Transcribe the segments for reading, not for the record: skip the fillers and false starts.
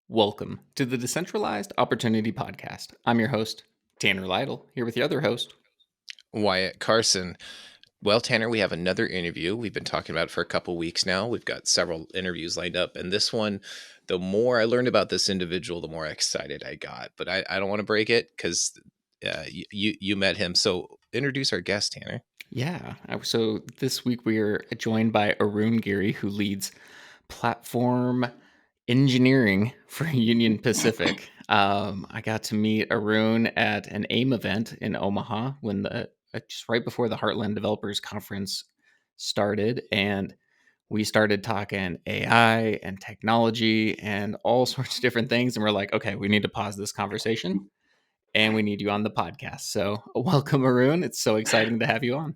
Welcome to the Decentralized Opportunity Podcast. I'm your host, Tanner Lytle, here with your other host. Wyatt Carson. Well, Tanner, we have another interview. We've been talking about it for a couple weeks now. We've got several interviews lined up. And this one, the more I learned about this individual, the more excited I got. But I don't want to break it because you met him. So introduce our guest, Tanner. Yeah, so this week we are joined by Arun Giri, who leads platform engineering for Union Pacific. I got to meet Arun at an AIM event in Omaha when just right before the Heartland Developers Conference started, and we started talking AI and technology and all sorts of different things. And we're like, okay, we need to pause this conversation and we need you on the podcast. So welcome, Arun. It's so exciting to have you on.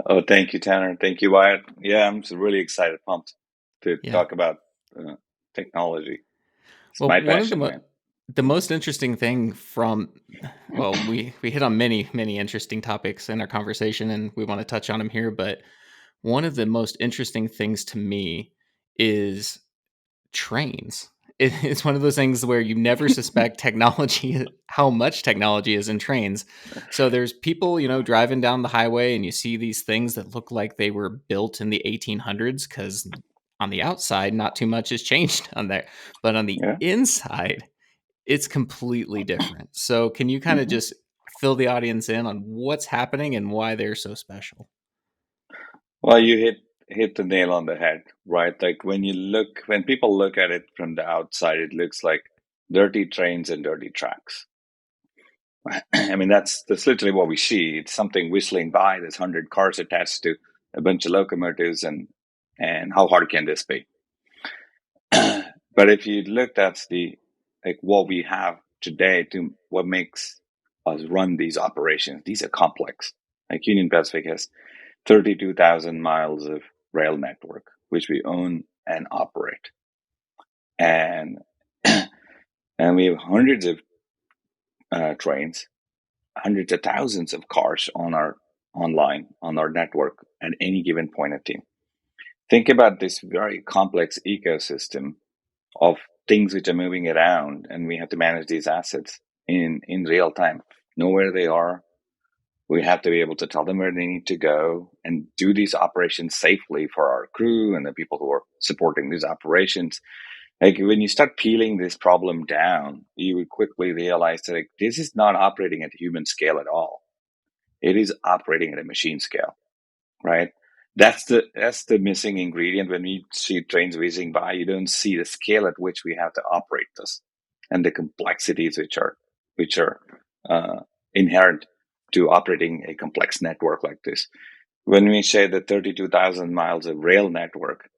Oh, thank you, Tanner. Thank you, Wyatt. Yeah, I'm really excited, pumped to talk about technology. It's Well, my one of passion, man. the most interesting thing we hit on many interesting topics in our conversation, and we want to touch on them here. But one of the most interesting things to me is trains. It's one of those things where you never suspect technology, how much technology is in trains. So there's people, driving down the highway and you see these things that look like they were built in the 1800s because on the outside, not too much has changed on there. But on the Yeah. inside, it's completely different. So can you kind of Mhm. just fill the audience in on what's happening and why they're so special? Well, you hit the nail on the head, right? Like when people look at it from the outside, it looks like dirty trains and dirty tracks. I mean, that's literally what we see. It's something whistling by. There's 100 cars attached to a bunch of locomotives, and how hard can this be? But if you looked at what we have today to what makes us run these operations, these are complex. Like Union Pacific has 32,000 miles of rail network, which we own and operate. And and we have hundreds of trains, hundreds of thousands of cars on our network at any given point of time. Think about this very complex ecosystem of things which are moving around, and we have to manage these assets in real time, know where they are. We have to be able to tell them where they need to go and do these operations safely for our crew and the people who are supporting these operations. Like when you start peeling this problem down, you would quickly realize that this is not operating at human scale at all. It is operating at a machine scale, right? That's the missing ingredient. When we see trains whizzing by, you don't see the scale at which we have to operate this and the complexities which are inherent to operating a complex network like this. When we say the 32,000 miles of rail network,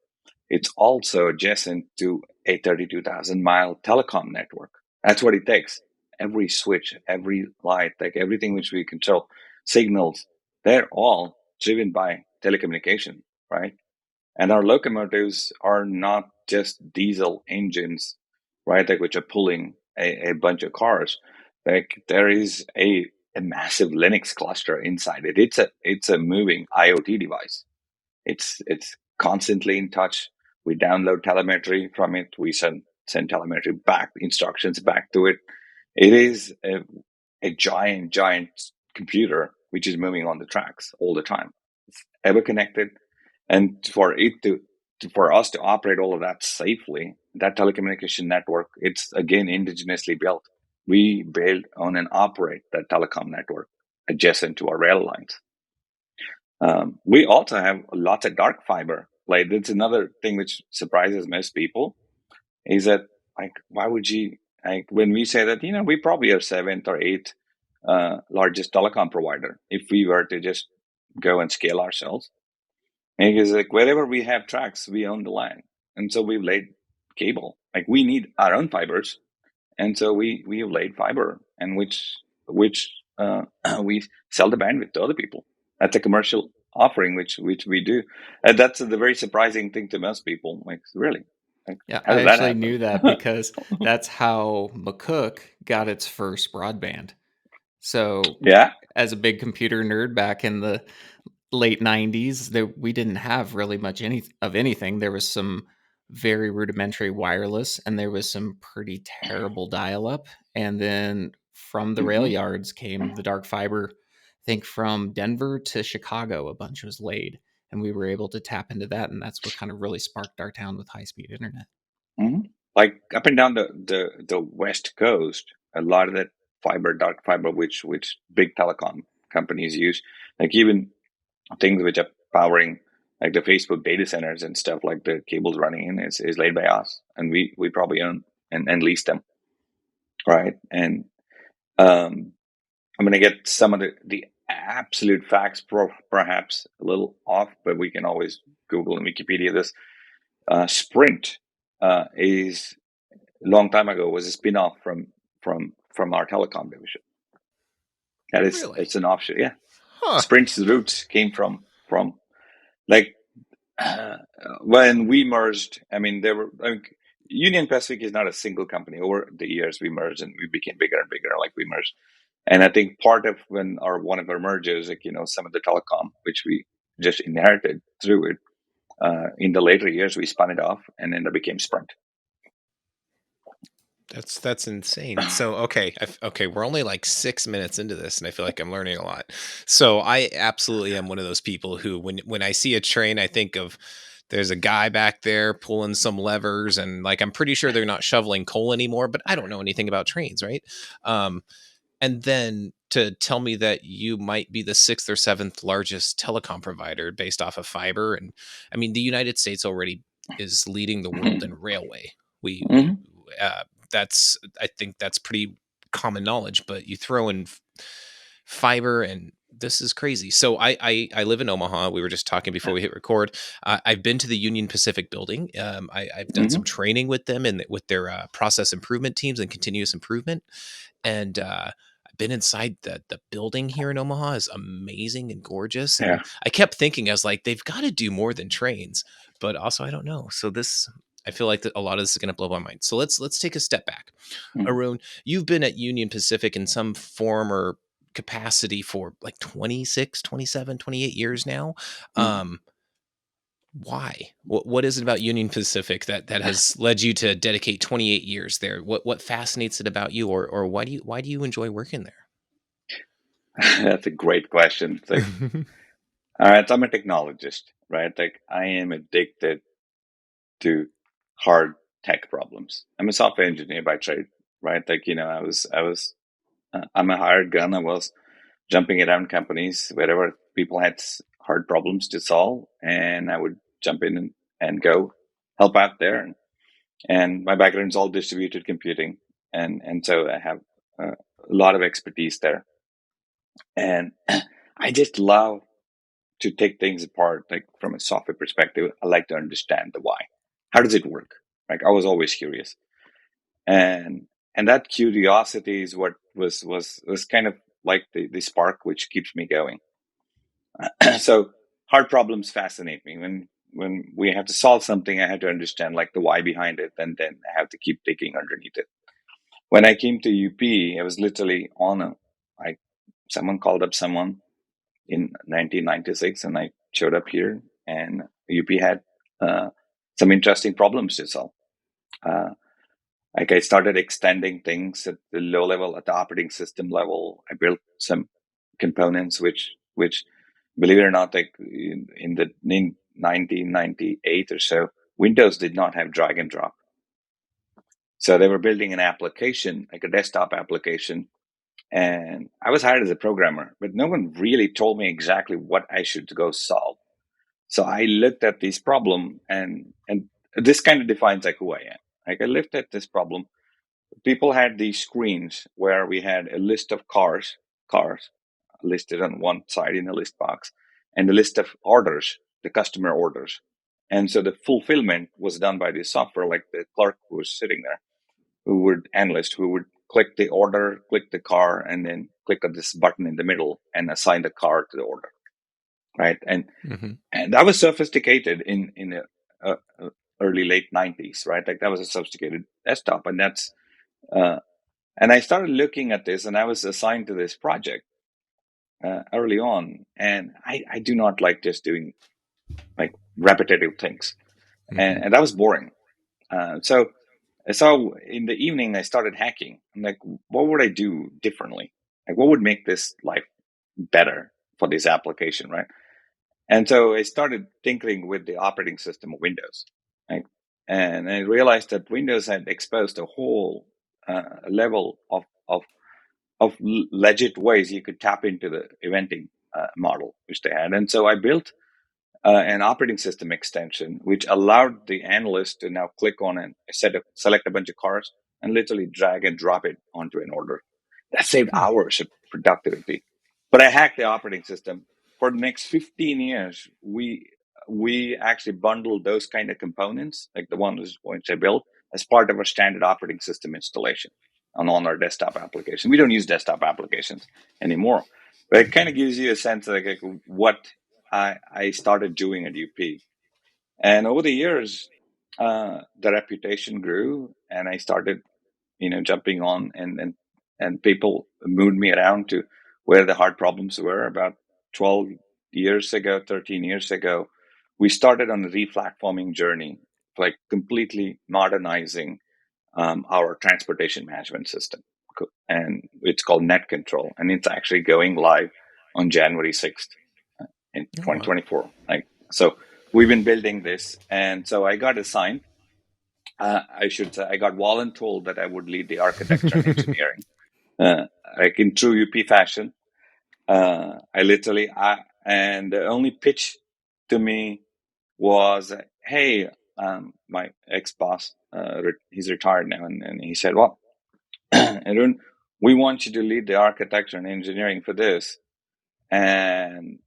it's also adjacent to a 32,000 mile telecom network. That's what it takes. Every switch, every light, like everything which we control, signals, they're all driven by telecommunication, right? And our locomotives are not just diesel engines, right? Like which are pulling a bunch of cars. Like there is a massive Linux cluster inside it. It's a moving IoT device. It's constantly in touch. We download telemetry from it. We send telemetry back, instructions back to it. It is a giant computer which is moving on the tracks all the time. It's ever connected, and for us to operate all of that safely, that telecommunication network, it's again indigenously built. We build, own, and operate that telecom network adjacent to our rail lines. We also have lots of dark fiber. Like that's another thing which surprises most people is that like why would you like when we say that we probably are seventh or eighth largest telecom provider if we were to just go and scale ourselves. Because like wherever we have tracks, we own the land, and so we've laid cable. Like we need our own fibers, and so we have laid fiber, and which we sell the bandwidth to other people. That's a commercial offering, which we do, and that's the very surprising thing to most people. Like really, like Yeah, how I does that actually happen? knew that because that's how McCook got its first broadband. So, Yeah, as a big computer nerd back in the late 90s, we didn't have really much of anything. There was some very rudimentary wireless, and there was some pretty terrible dial-up. And then from the rail yards came the dark fiber. I think from Denver to Chicago, a bunch was laid, and we were able to tap into that, and that's what kind of really sparked our town with high-speed internet. Like up and down the West Coast, a lot of that fiber, dark fiber, which big telecom companies use, like even things which are powering like the Facebook data centers and stuff, like the cables running in is laid by us, and we probably own and lease them, right? And I'm going to get some of the absolute facts, perhaps a little off, but we can always Google and Wikipedia this. Sprint is a long time ago was a spin-off from our telecom division. That is, Really? it's an offshoot. Yeah, Huh. Sprint's roots came from like when we merged. I mean, Union Pacific is not a single company. Over the years, we merged and we became bigger and bigger. Like we merged, and I think part of one of our mergers, like some of the telecom which we just inherited through it. In the later years, we spun it off, and then it became Sprint. That's insane. So okay, we're only like 6 minutes into this, and I feel like I'm learning a lot. So I absolutely am one of those people who, when I see a train, I think of there's a guy back there pulling some levers, and like I'm pretty sure they're not shoveling coal anymore, but I don't know anything about trains, right? And then to tell me that you might be the 6th or 7th largest telecom provider based off of fiber, and I mean the United States already is leading the world in railway. We that's, I think that's pretty common knowledge, but you throw in fiber and this is crazy. So I live in Omaha. We were just talking before we hit record. I've been to the Union Pacific building. I've done some training with them and with their process improvement teams and continuous improvement. And I've been inside the building here in Omaha is amazing and gorgeous. And I kept thinking, I was like, they've got to do more than trains, but also I don't know. So I feel like a lot of this is going to blow my mind. So let's take a step back. Arun, you've been at Union Pacific in some form or capacity for like 26, 27, 28 years now. Why? What is it about Union Pacific that has led you to dedicate 28 years there? What fascinates it about you, or why do you enjoy working there? That's a great question. Like, all right, I'm a technologist, right? Like I am addicted to hard tech problems. I'm a software engineer by trade, right? Like I'm a hired gun. I was jumping around companies wherever people had hard problems to solve, and I would jump in and go help out there. And my background is all distributed computing, and so I have a lot of expertise there. And I just love to take things apart, like from a software perspective. I like to understand the why. How does it work? Like I was always curious, and that curiosity is what was kind of like the spark which keeps me going. So hard problems fascinate me. When we have to solve something, I have to understand like the why behind it, and then I have to keep digging underneath it. When I came to UP, I was literally someone called up someone in 1996, and I showed up here, and UP had some interesting problems to solve. Like I started extending things at the low level, at the operating system level. I built some components which believe it or not, like in 1998 or so, Windows did not have drag and drop. So they were building an application, like a desktop application. And I was hired as a programmer, but no one really told me exactly what I should go solve. So I looked at this problem, and this kind of defines like who I am. Like I looked at this problem. People had these screens where we had a list of cars listed on one side in a list box, and the list of orders, the customer orders. And so the fulfillment was done by the software, like the clerk who was sitting there, analyst who would click the order, click the car, and then click on this button in the middle and assign the car to the order. Right. And that was sophisticated in the early late 90s, right? Like that was a sophisticated desktop. And that's, and I started looking at this, and I was assigned to this project early on. And I do not like just doing like repetitive things. And that was boring. So in the evening, I started hacking. I'm like, what would I do differently? Like, what would make this life better for this application, right? And so I started tinkering with the operating system of Windows, right? And I realized that Windows had exposed a whole level of legit ways you could tap into the eventing model which they had. And so I built an operating system extension which allowed the analyst to now click on and select a bunch of cars and literally drag and drop it onto an order. That saved Hmm. hours of productivity. But I hacked the operating system. For the next 15 years, we actually bundled those kind of components, like the ones which I built, as part of our standard operating system installation on our desktop application. We don't use desktop applications anymore. But it kind of gives you a sense of like what I started doing at UP. And over the years, the reputation grew, and I started, jumping on, and people moved me around to where the hard problems were. About 12 years ago, 13 years ago, we started on a replatforming journey, like completely modernizing our transportation management system. And it's called Net Control, and it's actually going live on January 6th in Oh, wow. 2024. Like, so we've been building this. And so I got assigned, I should say, I got voluntold that I would lead the architecture and engineering, uh, like in true UP fashion. And the only pitch to me was, hey, my ex boss, he's retired now, and he said, well, Arun, we want you to lead the architecture and engineering for this, and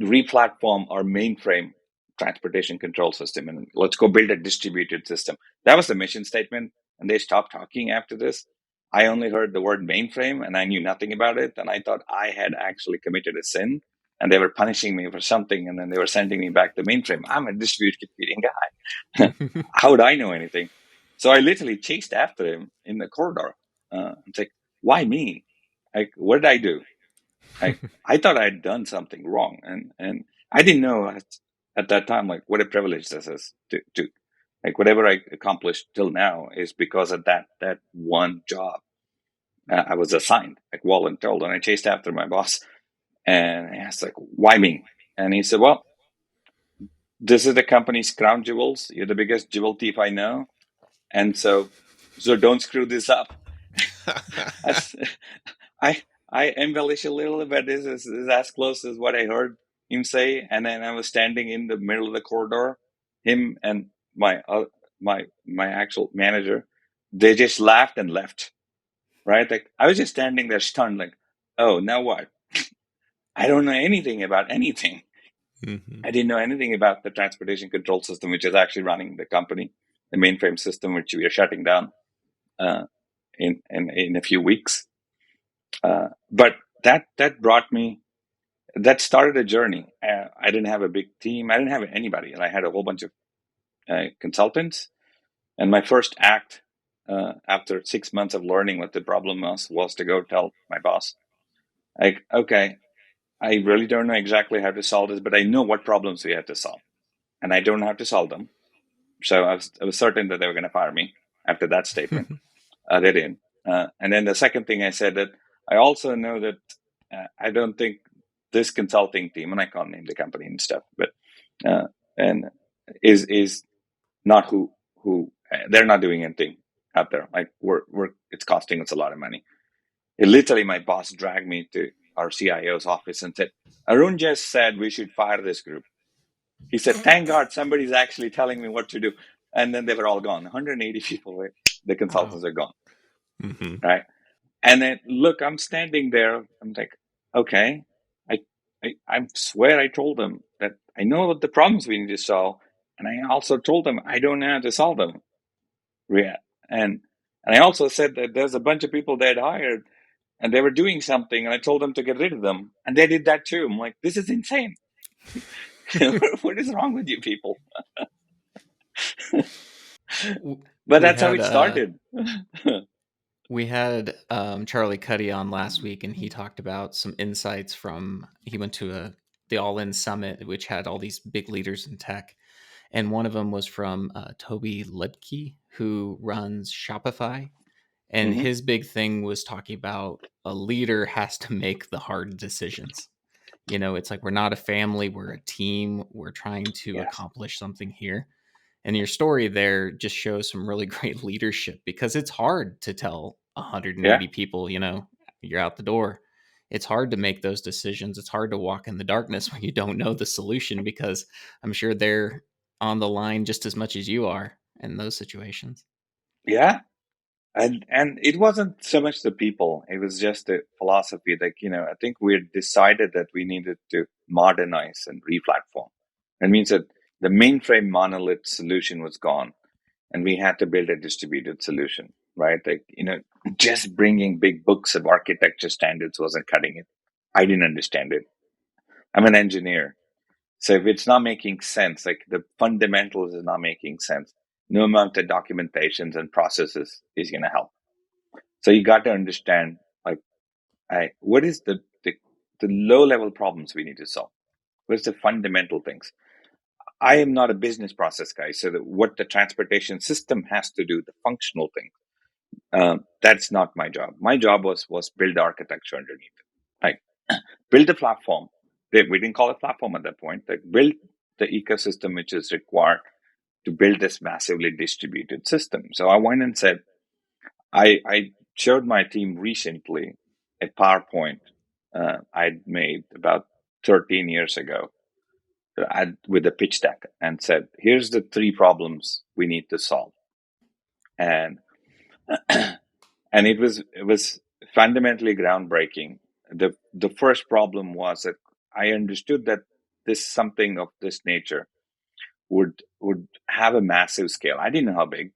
replatform our mainframe transportation control system, and let's go build a distributed system. That was the mission statement, and they stopped talking after this. I only heard the word mainframe, and I knew nothing about it, and I thought I had actually committed a sin, and they were punishing me for something, and then they were sending me back to mainframe. I'm a distributed computing guy. How would I know anything? So I literally chased after him in the corridor. It's like, why me? Like, what did I do? I thought I had done something wrong, and I didn't know at that time like what a privilege this is to like whatever I accomplished till now is because of that one job I was assigned, like voluntold, and I chased after my boss, and I asked like, why me? And he said, well, this is the company's crown jewels. You're the biggest jewel thief I know, and so don't screw this up. I I embellish a little, but this is as close as what I heard him say. And then I was standing in the middle of the corridor. Him and my actual manager, they just laughed and left. Right? Like I was just standing there stunned, like, oh, now what? I don't know anything about anything. Mhm. I didn't know anything about the transportation control system, which is actually running the company, the mainframe system, which we are shutting down uh, in a few weeks. But that brought me, that started a journey. I didn't have a big team. I didn't have anybody, and I had a whole bunch of consultants. And my first act, after 6 months of learning what the problem was to go tell my boss, like, okay, I really don't know exactly how to solve this, but I know what problems we had to solve, and I don't know how to solve them. So I was certain that they were going to fire me after that statement. They didn't. And then the second thing I said, that I also know that I don't think this consulting team, and I can't name the company and stuff, but uh, and is not who they're not doing anything out there. Like we're it's costing us a lot of money. Literally, my boss dragged me to our CIO's office and said, Arun just said we should fire this group. He said, thank God somebody's actually telling me what to do. And then they were all gone. 180 people, the Wow. consultants are gone, Mhm. right? And then look, I'm standing there. I'm like, okay, I, I swear I told them that I know what the problems we need to solve, and I also told them I don't know how to solve them. Yeah, and I also said that there's a bunch of people they had hired, and they were doing something, and I told them to get rid of them, and they did that too. I'm like, this is insane. What is wrong with you people? W- But We that's how had it started. Charlie Cuddy on last week, and he talked about some insights from he went to the All In Summit, which had all these big leaders in tech, And one of them was from Toby Lipke, who runs Shopify. And Mm-hmm. his big thing was talking about a leader has to make the hard decisions. It's like we're not a family, we're a team, we're trying to Yes. accomplish something here. And your story there just shows some really great leadership, because it's hard to tell Yeah. 180 people, you're out the door. It's hard to make those decisions. It's hard to walk in the darkness when you don't know the solution, because I'm sure they're on the line just as much as you are in those situations. Yeah. And it wasn't so much the people, it was just the philosophy. Like, I think we had decided that we needed to modernize and re-platform. It means that the mainframe monolith solution was gone, and we had to build a distributed solution, right? Like, just bringing big books of architecture standards wasn't cutting it. I didn't understand it. I'm an engineer. So if it's not making sense, like the fundamentals is not making sense, no amount of documentations and processes is going to help. So you got to understand, like, what is the low level problems we need to solve? What's the fundamental things? I am not a business process guy, so what the transportation system has to do, the functional thing, that's not my job. My job was build architecture underneath it, like build the platform. We didn't call it platform at that point. Like build the ecosystem which is required to build this massively distributed system. So I went and said, I showed my team recently a PowerPoint I'd made about 13 years ago with a pitch deck, and said, here's the three problems we need to solve. And and it was fundamentally groundbreaking. The first problem was that I understood that this something of this nature would have a massive scale. I didn't know how big,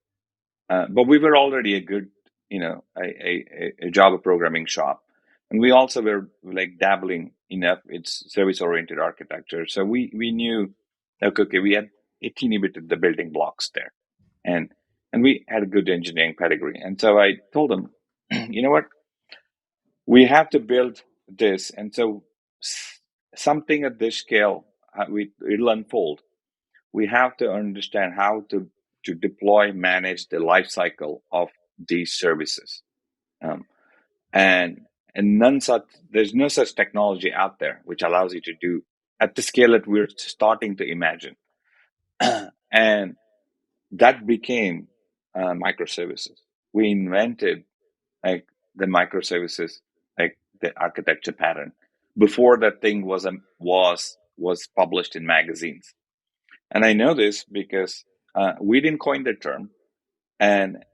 but we were already a good, a Java programming shop, and we also were like dabbling enough. It's service oriented architecture, so we knew, okay, we had a teeny bit of the building blocks there, and we had a good engineering pedigree. And so I told them, you know what, we have to build this, and so something at this scale, it'll unfold. We have to understand how to deploy, manage the life cycle of these services. Um, and there's no such technology out there which allows you to do at the scale that we're starting to imagine. And that became microservices. We invented like the microservices, like the architecture pattern, before that thing was published in magazines. And I know this because we didn't coin the term, and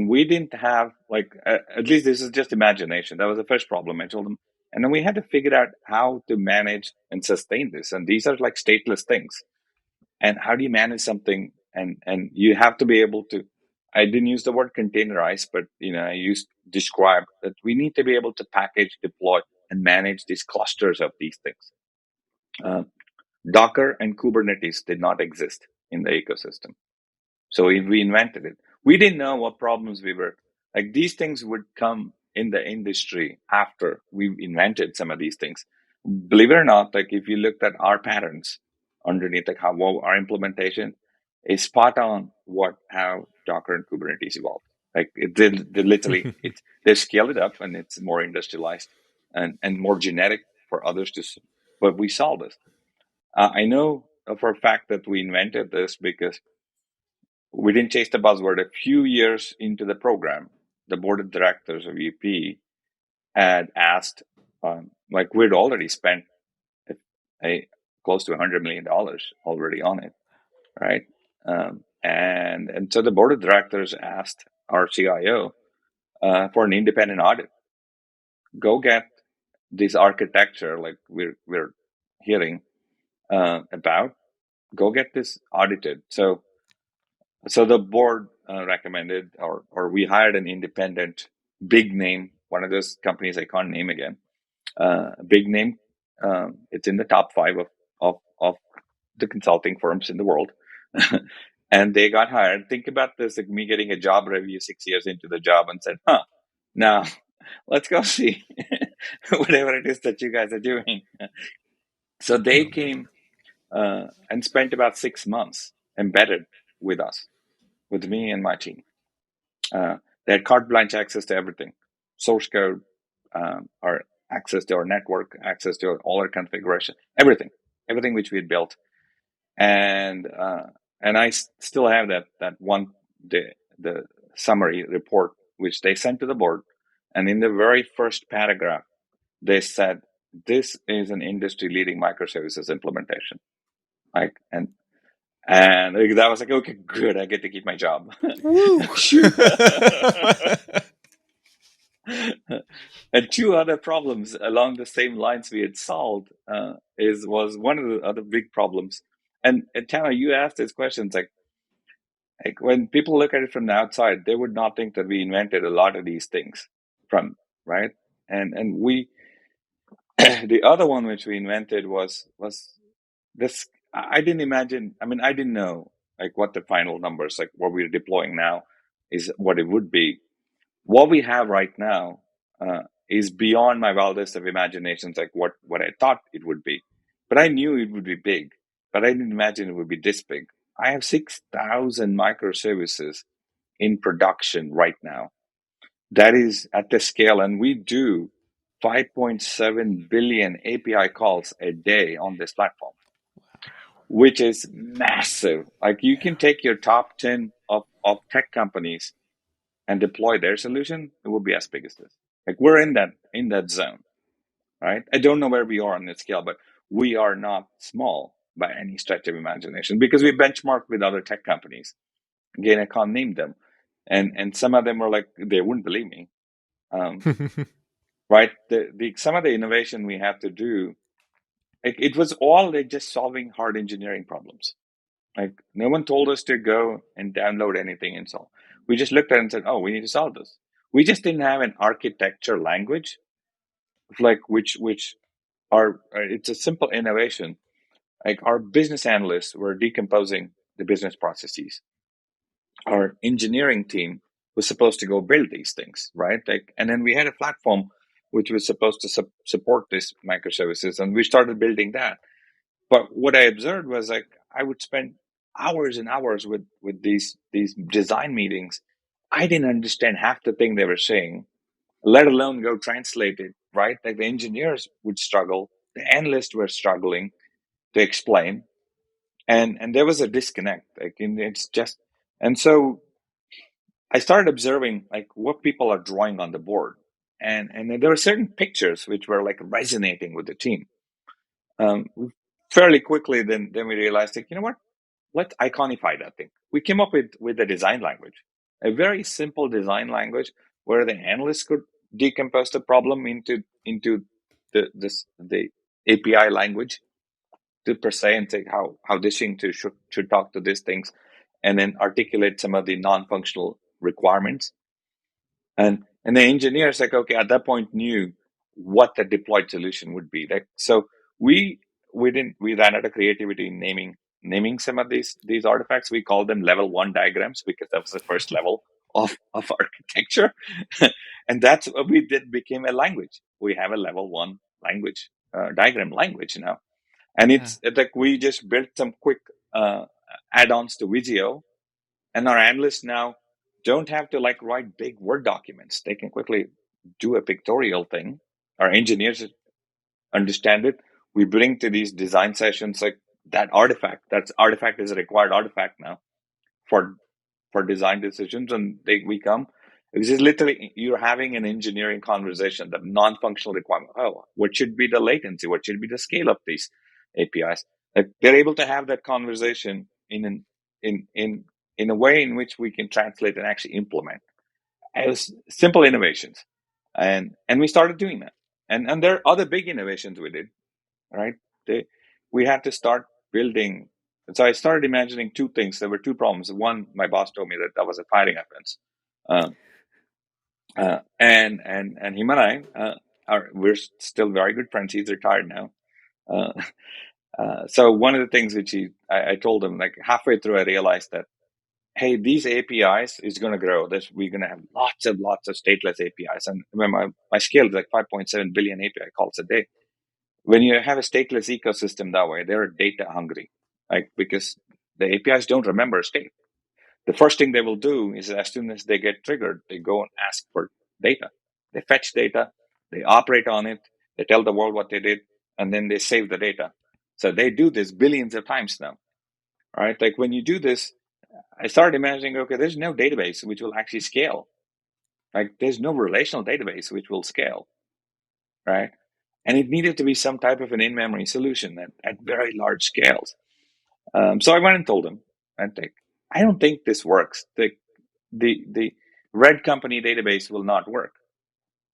we didn't have like at least this is just imagination. That was the first problem I told them, and then we had to figure out how to manage and sustain this. And these are like stateless things. And how do you manage something? And you have to be able to. I didn't use the word containerized, but I used describe that we need to be able to package, deploy, and manage these clusters of these things. Uh, Docker and Kubernetes did not exist in the ecosystem. So we invented it. We didn't know what problems we were like. These things would come in the industry after we invented some of these things. Believe it or not, like if you looked at our patterns underneath, like how our implementation is spot on how Docker and Kubernetes evolved. Like they literally, they scaled it up and it's more industrialized and more genetic for others to. But we solved this. I know for a fact that we invented this because we didn't chase the buzzword. A few years into the program, the board of directors of UP had asked, like we'd already spent close to $100 million already on it, right? And so the board of directors asked our CIO for an independent audit. Go get this architecture, like we're hearing about. Go get this audited. So the board recommended, or we hired an independent, big name, one of those companies I can't name again, big name. It's in the top 5 of the consulting firms in the world. And they got hired. Think about this, like me getting a job review 6 years into the job and said, now let's go see whatever it is that you guys are doing. So they came and spent about 6 months embedded with us, with me and my team. They had carte blanche access to everything, source code, our access to our network, access to all our configuration, everything which we had built. And I still have that one, the summary report which they sent to the board, and in the very first paragraph they said this is an industry leading microservices implementation. Like and that was like, okay, good, I get to keep my job. Woo! And two other problems along the same lines we had solved was one of the other big problems. And Tana, you asked these questions like when people look at it from the outside, they would not think that we invented a lot of these things from, right? And we the other one which we invented was this. I didn't imagine. I mean, I didn't know like what the final numbers, like what we're deploying now, is what it would be. What we have right now is beyond my wildest of imaginations, like what I thought it would be. But I knew it would be big, but I didn't imagine it would be this big. I have 6,000 microservices in production right now. That is at the scale, and we do 5.7 billion API calls a day on this platform, which is massive. Like you can take your top 10 of tech companies and deploy their solution, it will be as big as this. Like we're in that zone, right? I don't know where we are on that scale, but we are not small by any stretch of imagination because we benchmarked with other tech companies. Again, I can't name them, and some of them were like they wouldn't believe me, right? Some of the innovation we have to do, it was all like just solving hard engineering problems. Like no one told us to go and download anything and solve. We just looked at it and said, "Oh, we need to solve this." We just didn't have an architecture language, like which are it's a simple innovation. Like our business analysts were decomposing the business processes. Our engineering team was supposed to go build these things, right? Like, and then we had a platform which was supposed to support these microservices, and we started building that. But what I observed was like I would spend hours and hours with these design meetings. I didn't understand half the thing they were saying, let alone go translate it, right? Like the engineers would struggle, the analysts were struggling to explain, and there was a disconnect. Like it's just, and so I started observing like what people are drawing on the board, and there were certain pictures which were like resonating with the team. Um, Fairly quickly, then we realized, like, you know what? Let's iconify that thing. We came up with a design language, a very simple design language where the analysts could decompose the problem into the API language to per se and say how this thing should talk to these things, and then articulate some of the non-functional requirements. And the engineers, like, okay, at that point knew what the deployed solution would be. Like, so we we ran out of creativity in naming some of these artifacts. We called them level 1 diagrams because that was the first level of architecture. And that's what we did, became a language. We have a level 1 language, diagram language now. And it's like we just built some quick add-ons to Visio, and our analysts now don't have to like write big Word documents. They can quickly do a pictorial thing. Our engineers understand it. We bring to these design sessions like that artifact. That artifact is a required artifact now for design decisions, and we come. It's just literally you're having an engineering conversation, the non-functional requirement. Oh, what should be the latency? What should be the scale of these APIs? Like they're able to have that conversation in a way in which we can translate and actually implement as simple innovations. And we started doing that. And there are other big innovations we did, right? We had to start building. So I started imagining two things. There were two problems. One, my boss told me that was a firing offense. And him and I we're still very good friends. He's retired now. So one of the things which I told him, like halfway through, I realized that, hey, these APIs is going to grow. We're going to have lots of stateless APIs. And remember, my scale is like 5.7 billion API calls a day. When you have a stateless ecosystem that way, they're data hungry, like because The APIs don't remember state. The first thing they will do is, as soon as they get triggered, they go and ask for data. They fetch data, they operate on it, they tell the world what they did, and then they save the data. So they do this billions of times now, right? Like when you do this, I started imagining, okay, there's no database which will actually scale. Like there's no relational database which will scale, right? And it needed to be some type of an in-memory solution at very large scales. So I went and told them, I don't think this works. The red company database will not work,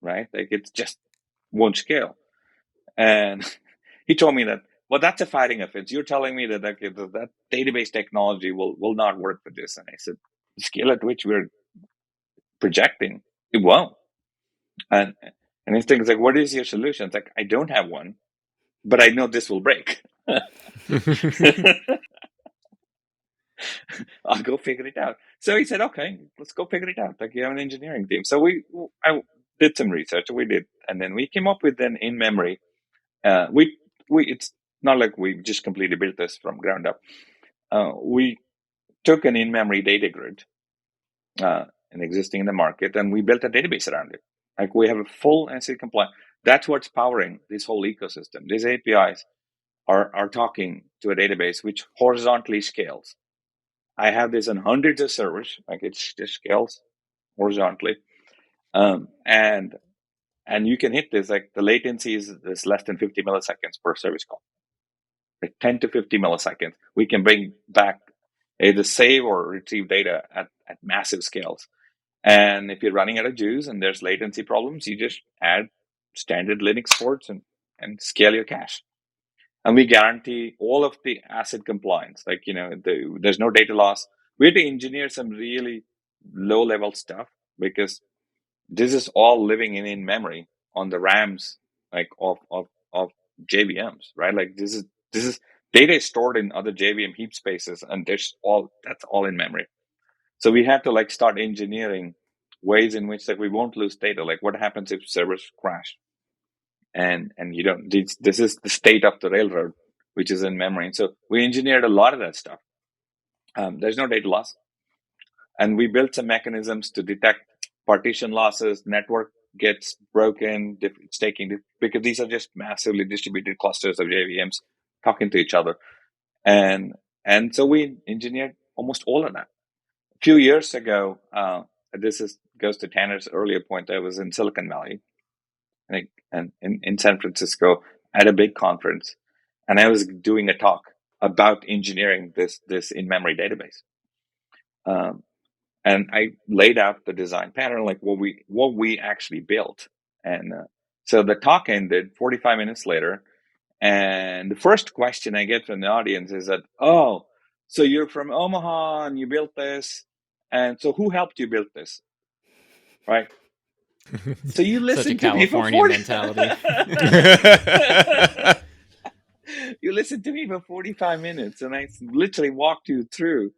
right? Like it just won't scale. And he told me that, well, that's a fighting offense. You're telling me that that database technology will not work for this. And I said, the scale at which we're projecting, it won't. And and his thing is like, what is your solution? It's like, I don't have one, but I know this will break. I'll go figure it out. So he said, okay, let's go figure it out. Like you have an engineering team. So I did some research. We did, and then we came up with an in memory. It's not like we just completely built this from ground up. We took an in memory data grid, and existing in the market, and we built a database around it. Like we have a full NC compliant. That's what's powering this whole ecosystem. These APIs are talking to a database which horizontally scales. I have this on hundreds of servers, like it just scales horizontally. And you can hit this, like the latency is less than 50 milliseconds per service call. Like 10 to 50 milliseconds. We can bring back either save or retrieve data at massive scales. And if you're running out of juice and there's latency problems, you just add standard Linux ports and scale your cache. And we guarantee all of the ACID compliance. Like, there's no data loss. We had to engineer some really low level stuff because this is all living in memory on the RAMs, like of JVMs, right? Like this is data is stored in other JVM heap spaces, and that's all in memory. So we had to like start engineering ways in which like we won't lose data. Like what happens if servers crash? And you don't, this is the state of the railroad, which is in memory. And so we engineered a lot of that stuff. There's no data loss. And we built some mechanisms to detect partition losses, network gets broken, staking, because these are just massively distributed clusters of JVMs talking to each other. And so we engineered almost all of that. A few years ago, goes to Tanner's earlier point. I was in Silicon Valley, and in San Francisco at a big conference, and I was doing a talk about engineering this in-memory database. And I laid out the design pattern, like what we actually built. And so the talk ended 45 minutes later, and the first question I get from the audience is that, oh, so you're from Omaha and you built this, and so who helped you build this, right? So you listen to me for California 40 mentality. You listened to me for 45 minutes, and I literally walked you through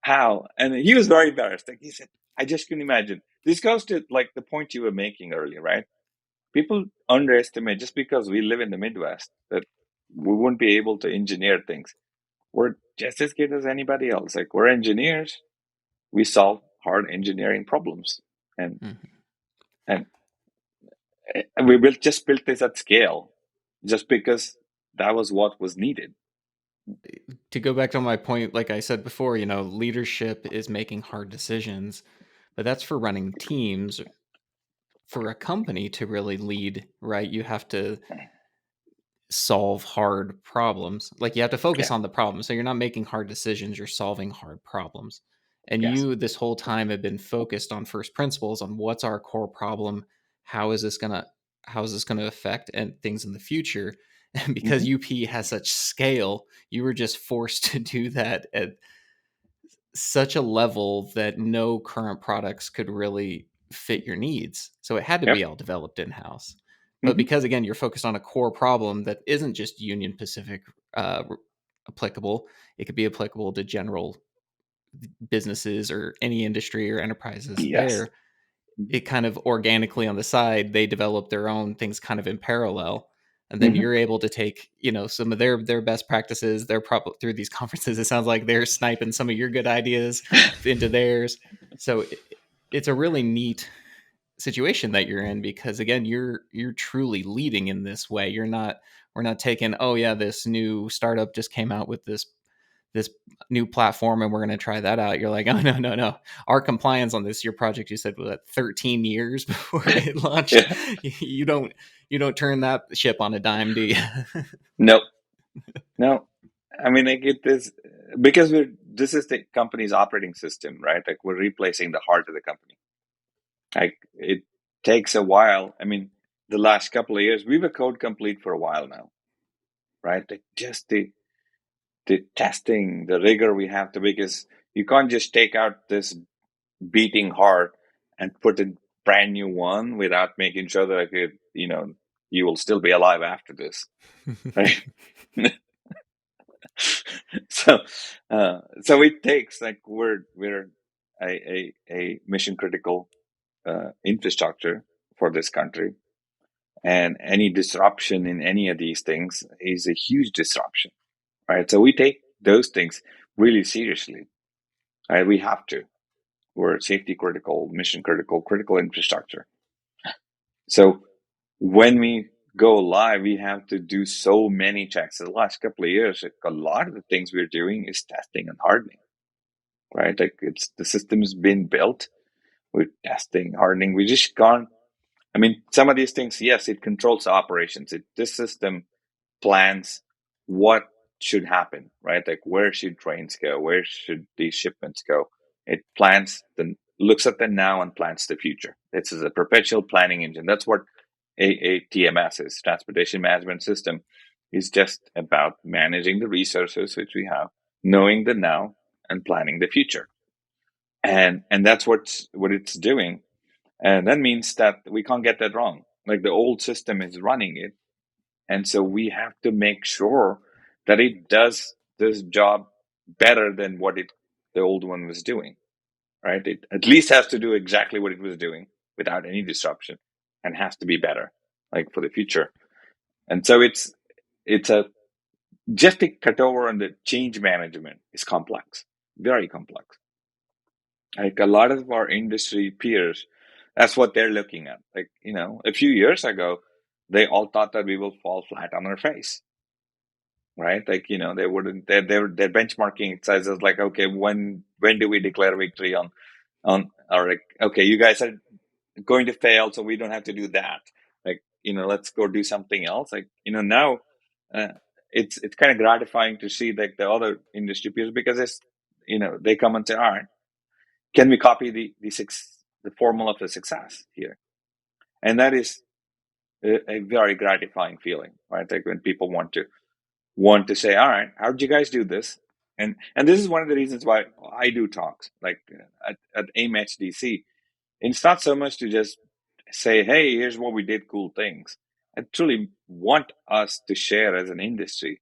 how. And he was very embarrassed. Like he said, I just couldn't imagine. This goes to like the point you were making earlier, right? People underestimate, just because we live in the Midwest, that we wouldn't be able to engineer things. We're just as good as anybody else. Like we're engineers. We solve hard engineering problems. And and we just built this at scale just because that was what was needed. To go back to my point, like I said before, leadership is making hard decisions, but that's for running teams. For a company to really lead, right, you have to solve hard problems. Like you have to focus Yeah. on the problem. So you're not making hard decisions, you're solving hard problems. And Yes. you this whole time have been focused on first principles, on what's our core problem, how is this going to affect and things in the future. And because Mm-hmm. UP has such scale, you were just forced to do that at such a level that no current products could really fit your needs. So it had to be Yep. all developed in house. But Mm-hmm. because again, you're focused on a core problem that isn't just Union Pacific applicable, it could be applicable to general businesses or any industry or enterprises Yes. there. It kind of organically on the side, they develop their own things kind of in parallel. and then you're able to take, some of their best practices. They're probably through these conferences, it sounds like they're sniping some of your good ideas into theirs. So it's a really neat situation that you're in, because again, you're truly leading in this way. We're not taking, oh yeah, this new startup just came out with this new platform and we're going to try that out. You're like, oh no, our compliance on this, your project, you said, was 13 years before it launched. Yeah. You don't turn that ship on a dime, do you? No. I mean, like it is because this is the company's operating system, right? Like we're replacing the heart of the company. Like it takes a while. I mean, the last couple of years, we were code complete for a while now, right? Like just the testing, the rigor we have to, because you can't just take out this beating heart and put a brand new one without making sure that you will still be alive after this, right? so so it takes, like, we're a mission critical infrastructure for this country, and any disruption in any of these things is a huge disruption, right? So we take those things really seriously, right? We have to. We're safety critical, mission critical infrastructure. So when we go live, we have to do so many checks. The last couple of years, a lot of the things we're doing is testing and hardening, right? Like the system has been built with testing, hardening. We just can't. I mean, some of these things, yes, it controls the operations. This system plans what should happen, right? Like where should trains go? Where should these shipments go? It looks at the now and plans the future. This is a perpetual planning engine. That's what a TMS is, Transportation Management System, is just about managing the resources which we have, knowing the now and planning the future. And that's what it's doing. And that means that we can't get that wrong. Like the old system is running it. And so we have to make sure that it does this job better than what the old one was doing, right? It at least has to do exactly what it was doing without any disruption, and has to be better, like for the future. And so it's just to cut over on the change management is complex, very complex. Like a lot of our industry peers, that's what they're looking at. Like, a few years ago, they all thought that we will fall flat on our face, right? Like, they wouldn't, their benchmarking exercises like, okay, when do we declare victory or like, okay, you guys are going to fail, so we don't have to do that. Like, let's go do something else. Like, now, it's kind of gratifying to see like the other industry peers, because they come and say, all right, can we copy the formula for success here? And that is a very gratifying feeling, right? Like when people want to say, all right, how did you guys do this? And this is one of the reasons why I do talks like at AIMH DC. It's not so much to just say, hey, here's what we did, cool things. I truly want us to share as an industry,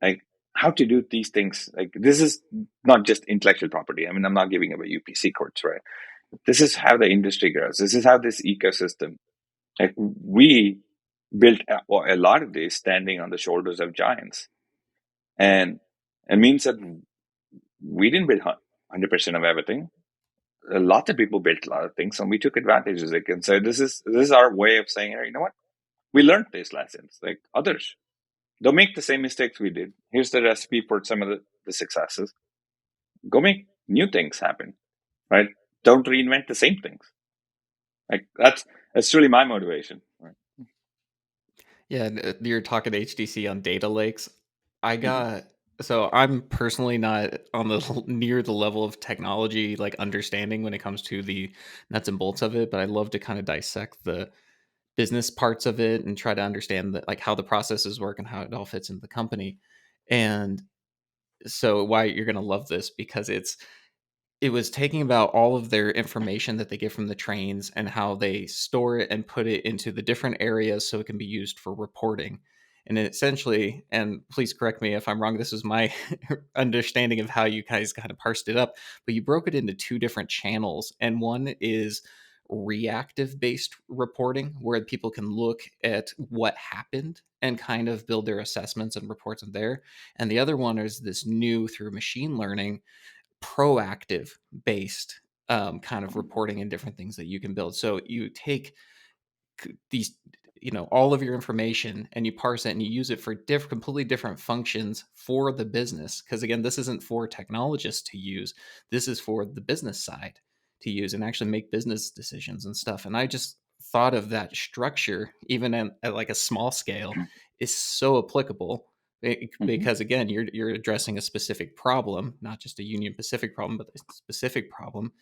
like how to do these things. Like this is not just intellectual property. I mean, I'm not giving away UPC codes, right? This is how the industry grows. This is how this ecosystem, like we built a lot of this standing on the shoulders of giants. And it means that we didn't build 100% of everything. A lot of people built a lot of things, and we took advantage of it. And so this is our way of saying, hey, you know what? We learned these lessons. Like others, don't make the same mistakes we did. Here's the recipe for some of the successes. Go make new things happen, right? Don't reinvent the same things. Like that's really my motivation. Right? Yeah, you're talking HDC on data lakes. I Mhm. got so I'm personally not on the near the level of technology like understanding when it comes to the nuts and bolts of it, but I love to kind of dissect the business parts of it and try to understand that, like, how the processes work and how it all fits into the company. And so why you're going to love this, because it was taking about all of their information that they get from the trains and how they store it and put it into the different areas so it can be used for reporting. And it essentially, and please correct me if I'm wrong, this is my understanding of how you guys kind of parsed it up, but you broke it into two different channels. And one is reactive based reporting, where people can look at what happened and kind of build their assessments and reports in there. And the other one is this new, through machine learning, proactive based kind of reporting and different things that you can build. So you take these, all of your information, and you parse it and you use it for completely different functions for the business. Because again, this isn't for technologists to use. This is for the business side to use and actually make business decisions and stuff. And I just thought of that structure, even at like a small scale, is so applicable because again, you're addressing a specific problem, not just a Union Pacific problem, but a specific problem,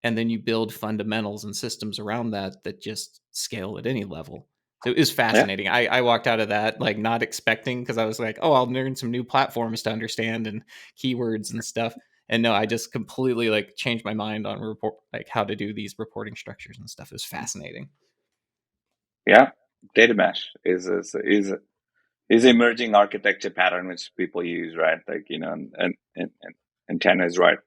and then you build fundamentals and systems around that just scale at any level. So it was fascinating. Yeah. I walked out of that like not expecting, because I was like, oh, I'll learn some new platforms to understand and keywords and stuff. And no, I just completely like changed my mind on like how to do these reporting structures and stuff. It was fascinating. Yeah. DataMH is emerging architecture pattern which people use, right? Like, and Tana is right.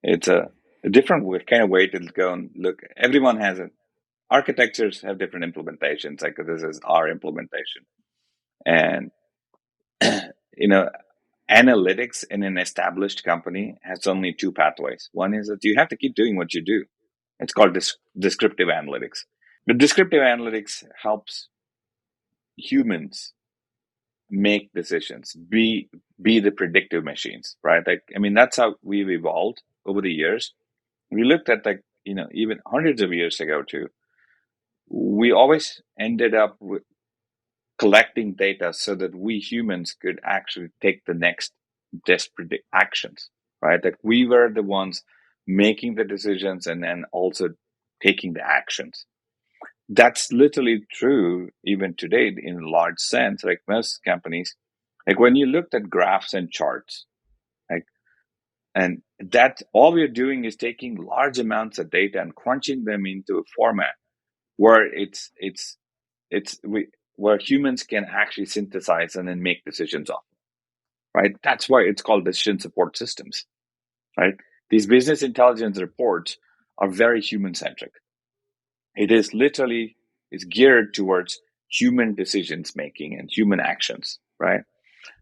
It's a different kind of way to go and look. Everyone has architectures have different implementations. Like, this is our implementation. And, analytics in an established company has only two pathways. One is that you have to keep doing what you do. It's called descriptive analytics. But descriptive analytics helps humans make decisions, be the predictive machines, right? Like, that's how we've evolved over the years. We looked at, like, even hundreds of years ago too. We always ended up with collecting data so that we humans could actually take the next desperate actions, right? Like, we were the ones making the decisions and then also taking the actions. That's literally true even today in a large sense. Like, most companies, like when you looked at graphs and charts, like, and that all we're doing is taking large amounts of data and crunching them into a format where where humans can actually synthesize and then make decisions off, right? That's why it's called decision support systems, right? These business intelligence reports are very human centric. It is literally is geared towards human decisions making and human actions, right?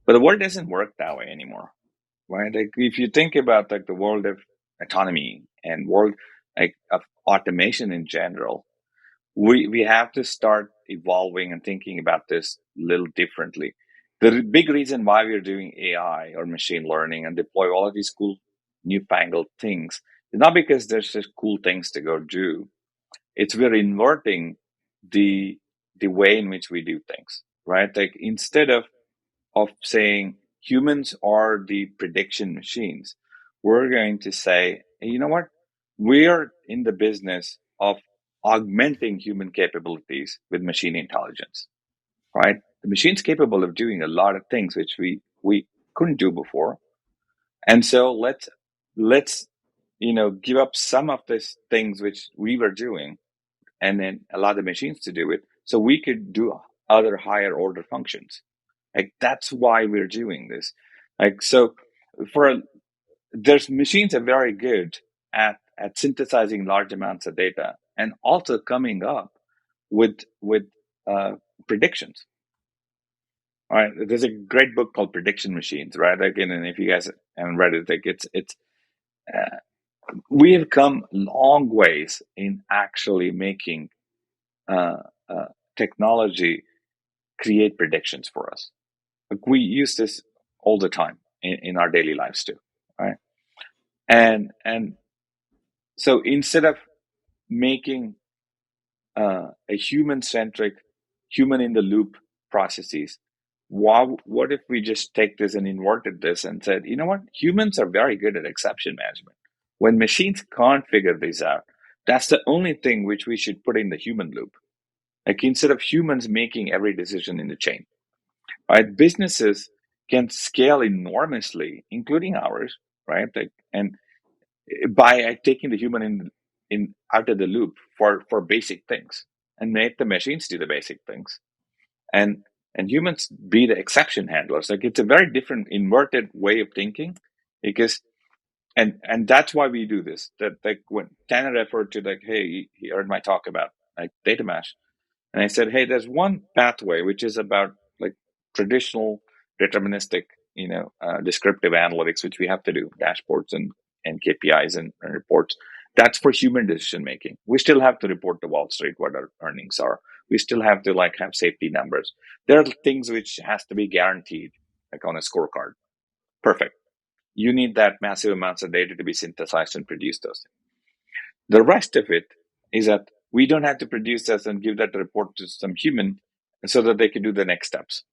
But the world doesn't work that way anymore, right? Like, if you think about like the world of autonomy and world like of automation in general, we have to start evolving and thinking about this a little differently. The big reason why we're doing AI or machine learning and deploy all of these cool newfangled things is not because there's just cool things to go do. It's we're inverting the way in which we do things, right? Like, instead of saying humans are the prediction machines, we're going to say, hey, you know what? We are in the business of augmenting human capabilities with machine intelligence, right? The machine's capable of doing a lot of things which we couldn't do before. And so let's give up some of these things which we were doing and then allow the machines to do it so we could do other higher order functions. Like, that's why we're doing this. Like, so there's machines are very good at synthesizing large amounts of data and also coming up with predictions. All right, there's a great book called Prediction Machines, right? Like, and if you guys haven't read it, like, it's we have come long ways in actually making technology create predictions for us. Like, we use this all the time in our daily lives too, right? And so instead of making a human-centric, human-in-the-loop processes, what if we just take this and inverted this and said, you know what? Humans are very good at exception management. When machines can't figure these out, that's the only thing which we should put in the human loop. Like, instead of humans making every decision in the chain, right? Businesses can scale enormously, including ours, right? Like, and by taking the human in out of the loop for basic things and make the machines do the basic things, and humans be the exception handlers. Like, it's a very different inverted way of thinking, because And that's why we do this. That like when Tanner referred to like, hey, he heard my talk about like DataMH, and I said, hey, there's one pathway which is about like traditional deterministic, descriptive analytics, which we have to do dashboards and KPIs and reports. That's for human decision making. We still have to report to Wall Street what our earnings are. We still have to like have safety numbers. There are things which has to be guaranteed, like on a scorecard. Perfect. You need that massive amounts of data to be synthesized and produce those. The rest of it is that we don't have to produce this and give that report to some human so that they can do the next steps.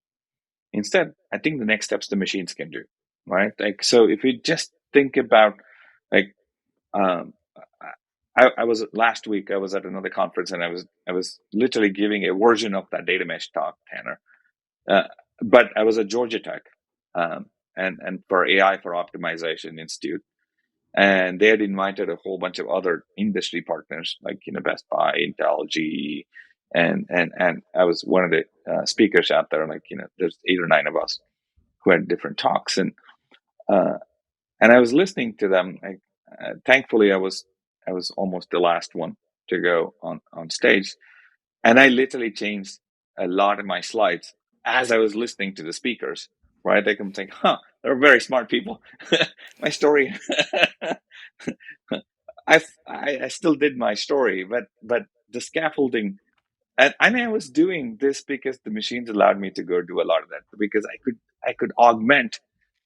Instead, I think the next steps the machines can do, right? Like, so if you just think about like, um, I was last week, I was at another conference and I was literally giving a version of that data mesh talk, Tanner. But I was at Georgia Tech, and for AI for Optimization Institute. And they had invited a whole bunch of other industry partners, like Best Buy, Intel, GE, and I was one of the speakers out there. Like there's 8 or 9 of us who had different talks, uh, and I was listening to them. Thankfully, I was almost the last one to go on stage, and I literally changed a lot of my slides as I was listening to the speakers. Right, like I'm saying, they're very smart people. My story. I still did my story, but the scaffolding, and I was doing this because the machines allowed me to go do a lot of that, because I could augment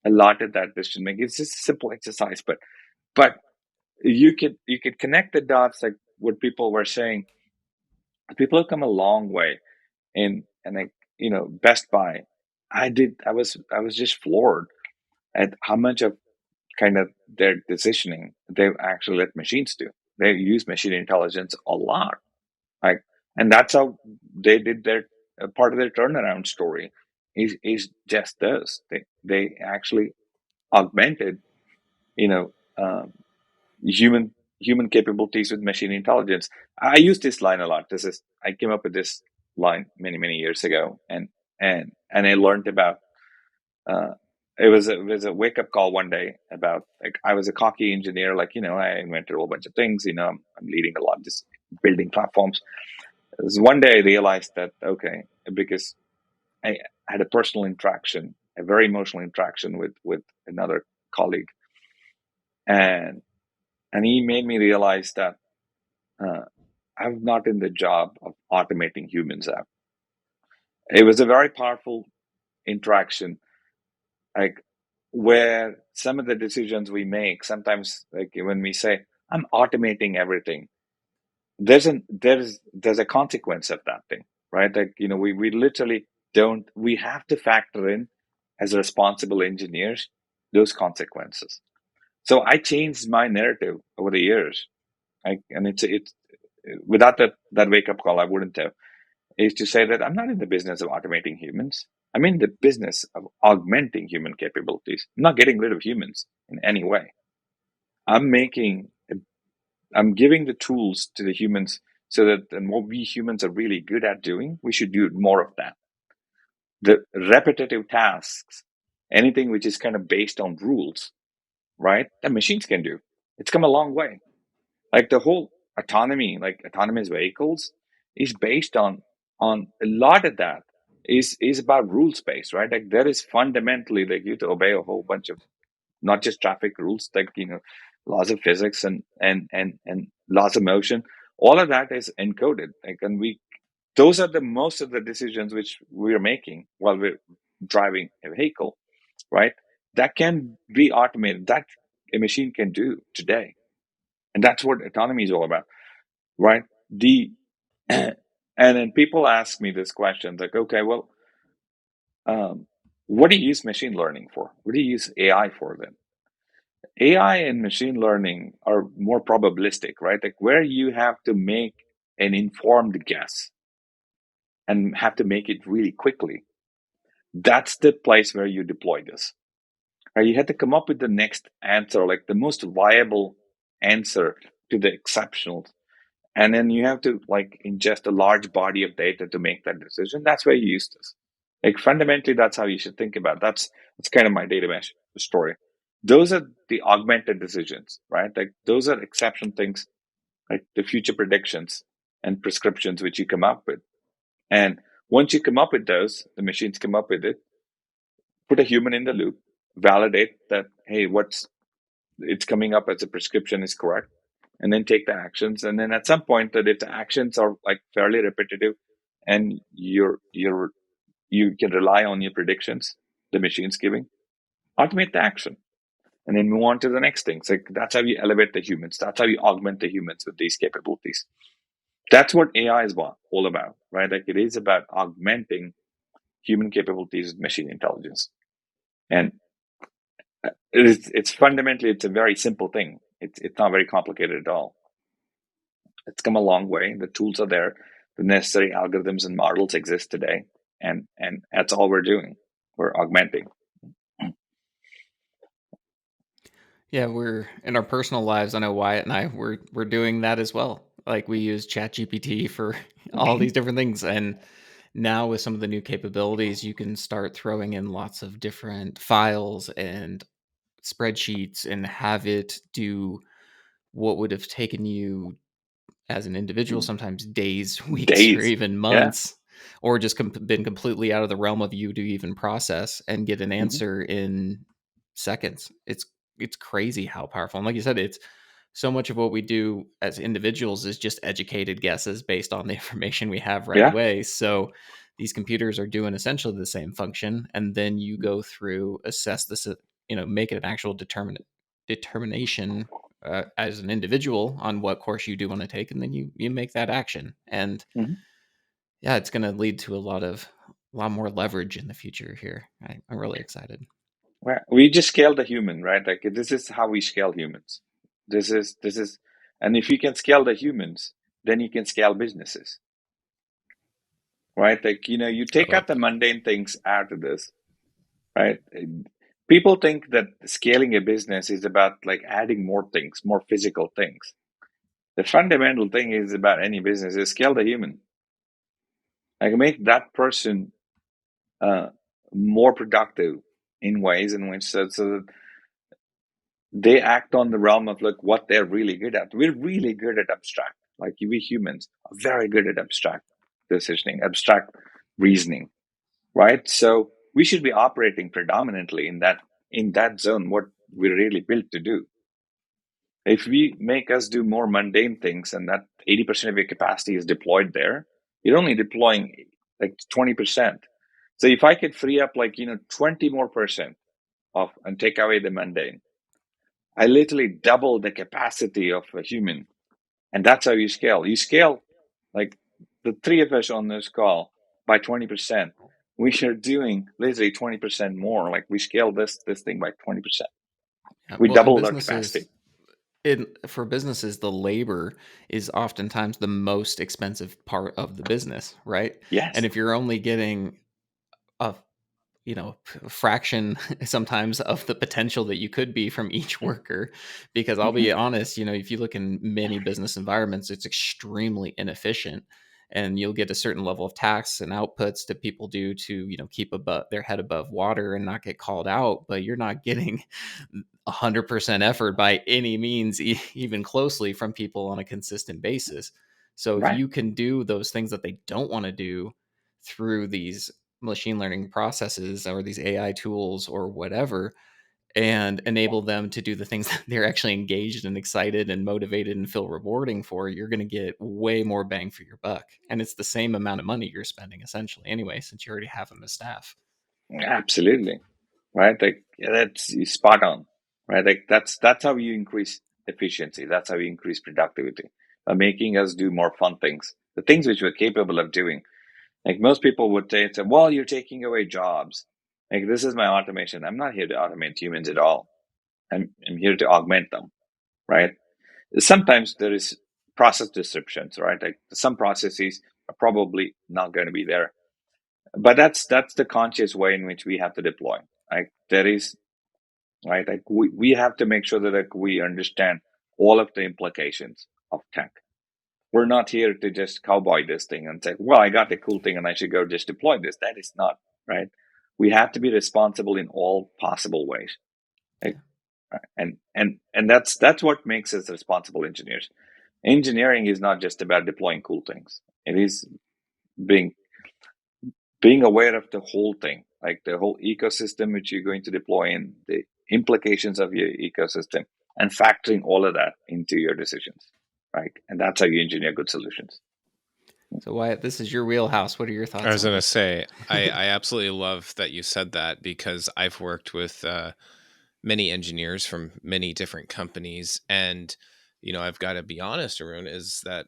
a lot of that decision making. It's just a simple exercise, but you could connect the dots, like what people were saying. People have come a long way and like Best Buy. I was just floored at how much of kind of their decisioning they actually let machines do. They use machine intelligence a lot, like, and that's how they did their part of their turnaround story. Is just this. They actually augmented, you know, um, human human capabilities with machine intelligence. I use this line a lot. I came up with this line many years ago, and I learned about. Uh, it was a wake up call one day about, like, I was a cocky engineer, like I invented a whole bunch of things. I'm leading a lot of this building platforms. It was one day I realized that, okay, because I had a personal interaction, a very emotional interaction with another colleague, and he made me realize that uh, I'm not in the job of automating humans out. It was a very powerful interaction, like, where some of the decisions we make, sometimes, like when we say I'm automating everything, there's a consequence of that thing, right? Like, we literally don't, we have to factor in, as responsible engineers, those consequences. So I changed my narrative over the years. And it's without that wake up call, I wouldn't have, is to say that I'm not in the business of automating humans. I'm in the business of augmenting human capabilities. I'm not getting rid of humans in any way. I'm making, I'm giving the tools to the humans so that, and what we humans are really good at doing, we should do more of that. The repetitive tasks, anything which is kind of based on rules, right? That machines can do. It's come a long way. Like the whole autonomy, like autonomous vehicles, is based on a lot of that is about rules based, right? Like there is fundamentally, like, you have to obey a whole bunch of, not just traffic rules, like laws of physics and laws of motion. All of that is encoded. Like, and those are the most of the decisions which we're making while we're driving a vehicle, right? That can be automated. That a machine can do today, and that's what autonomy is all about, right? The and then people ask me this question, like, okay, well, what do you use machine learning for? What do you use AI for then? AI and machine learning are more probabilistic, right? Like where you have to make an informed guess and have to make it really quickly. That's the place where you deploy this. Right? You have to come up with the next answer, like the most viable answer to the exceptional. And then you have to like ingest a large body of data to make that decision. That's where you use this. Like fundamentally, that's how you should think about it. That's kind of my data mesh story. Those are the augmented decisions, right? Like those are exception things, like the future predictions and prescriptions which you come up with. And once you come up with those, the machines come up with it, put a human in the loop, validate that, hey, what's it's coming up as a prescription is correct, and then take the actions. And then at some point that if the actions are like fairly repetitive and you can rely on your predictions, the machine's giving, automate the action. And then move on to the next thing. So that's how you elevate the humans. That's how you augment the humans with these capabilities. That's what AI is all about, right? Like it is about augmenting human capabilities with machine intelligence. And it's fundamentally, it's a very simple thing. It's not very complicated at all. It's come a long way. The tools are there. The necessary algorithms and models exist today. And that's all we're doing. We're augmenting. Yeah, we're in our personal lives. I know Wyatt and I we're doing that as well. Like we use ChatGPT for all these different things, and now with some of the new capabilities, you can start throwing in lots of different files and spreadsheets and have it do what would have taken you as an individual sometimes days, weeks, or Days. even Yeah. months, or just been completely out of the realm of you to even process and get an Mm-hmm. answer in seconds. It's crazy how powerful. And like you said, it's so much of what we do as individuals is just educated guesses based on the information we have right Yeah. away. So these computers are doing essentially the same function, and then you go through, assess this, make it an actual determination as an individual on what course you do want to take, and then you make that action. And Mm-hmm. yeah, it's going to lead to a lot more leverage in the future here. I'm really excited. Well, we just scale the human, right? Like this is how we scale humans. This is, and if you can scale the humans, then you can scale businesses, right? Like you take Uh-oh. out the mundane things out of this, right? People think that scaling a business is about like adding more things, more physical things. The fundamental thing is about any business is scale the human, like make that person uh, more productive in ways in which so that they act on the realm of like what they're really good at. We're really good at abstract. Like we humans are very good at abstract decisioning, abstract reasoning, right? So we should be operating predominantly in that zone, what we're really built to do. If we make us do more mundane things and that 80% of your capacity is deployed there, you're only deploying like 20%. So if I could free up like 20 more percent of and take away the mundane, I literally double the capacity of a human. And that's how you scale. You scale like the three of us on this call by 20%. We are doing literally 20% more. Like we scale this thing by 20%. Yeah, We well, and doubled our businesses capacity. for businesses, the labor is oftentimes the most expensive part of the business, right? And Yes. if you're only getting a fraction sometimes of the potential that you could be from each worker, because I'll Mm-hmm. be honest, if you look in many business environments, it's extremely inefficient, and you'll get a certain level of tasks and outputs that people do to keep above their head above water and not get called out, but you're not getting 100% effort by any means, even closely, from people on a consistent basis. So if Right. you can do those things that they don't want to do through these machine learning processes or these AI tools or whatever, and enable them to do the things that they're actually engaged and excited and motivated and feel rewarding for, you're going to get way more bang for your buck. And it's the same amount of money you're spending essentially anyway, since you already have them as staff. Absolutely. Right. Like that's spot on. Right. Like that's how you increase efficiency. That's how you increase productivity by making us do more fun things, the things which we're capable of doing. Like most people would say, well, you're taking away jobs. Like this is my automation. I'm not here to automate humans at all. I'm here to augment them, right? Sometimes there is process disruptions, right? Like some processes are probably not going to be there, but that's the conscious way in which we have to deploy. Like there is, right? Like we have to make sure that like, we understand all of the implications of tech. We're not here to just cowboy this thing and say, well, I got a cool thing and I should go just deploy this. That is not right. We have to be responsible in all possible ways. Like, Yeah. And that's what makes us responsible engineers. Engineering is not just about deploying cool things. It is being aware of the whole thing, like the whole ecosystem which you're going to deploy in, the implications of your ecosystem, and factoring all of that into your decisions, right? And that's how you engineer good solutions. So Wyatt, this is your wheelhouse. What are your thoughts I was on going to this? say, I absolutely love that you said that, because I've worked with many engineers from many different companies. And, I've got to be honest, Arun, is that